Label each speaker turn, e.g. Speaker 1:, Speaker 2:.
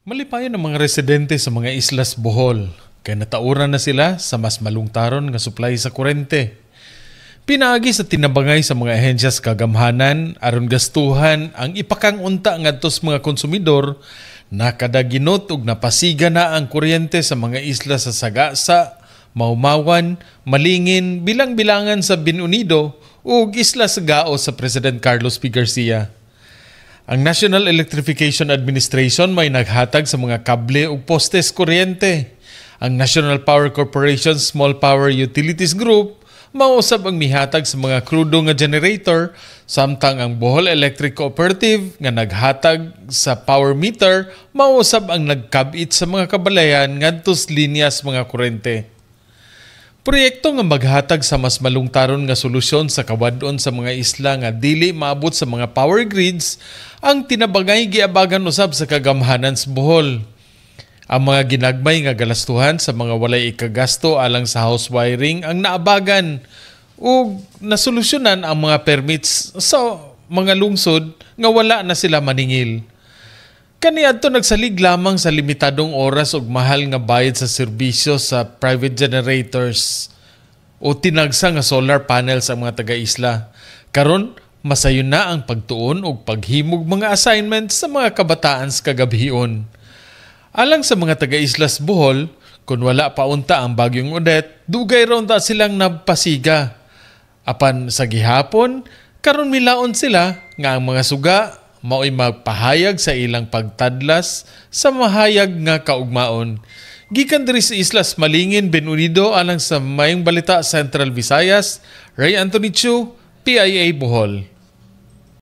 Speaker 1: Malipayon ang mga residente sa mga islas Bohol, kaya natauran na sila sa mas malungtaron nga supply sa kurente. Pinaagi sa tinabangay sa mga ahensyas kagamhanan aron gastuhan ang ipakang unta ngadtos mga konsumidor na kada ginot ug napasiga na ang kuryente sa mga isla sa Sagasa, Maumawan, Malingin, bilang-bilangan sa Binunido ug isla sa Gao sa President Carlos P. Garcia. Ang National Electrification Administration may naghatag sa mga kable ug postes kuryente. Ang National Power Corporation Small Power Utilities Group mausab ang mihatag sa mga krudo nga generator, samtang ang Bohol Electric Cooperative nga naghatag sa power meter mausab ang nagkabit sa mga kabalayan ngadtos linyas mga kuryente. Proyekto nga maghatag sa mas malungtaron nga solusyon sa kawadon sa mga isla nga dili maabot sa mga power grids ang tinabangay giabagan usab sa kagamhanan sa Bohol. Ang mga ginagmay nga galastuhan sa mga walay ikagasto alang sa house wiring ang naabagan ug nasolusyonan ang mga permits sa mga lungsod nga wala na sila maningil. Kaniadto nagsalig lamang sa limitadong oras ug mahal nga bayad sa serbisyo sa private generators o tinagsa nga solar panels ang mga taga-isla. Karon masayon na ang pagtuon ug paghimog mga assignments sa mga kabataan sa kagabhion. Alang sa mga taga-islas Bohol, kung wala pa unta ang bagyong Odette, dugay raw ta silang napasiga. Apan sa gihapon, karon milaon sila nga ang mga suga mao'y magpahayag sa ilang pagtadlas sa mahayag nga kaugmaon. Gikan diri sa Islas Malingin, Binunido alang sa Mayong Balita Central Visayas, Ray Anthony Chu, PIA Bohol.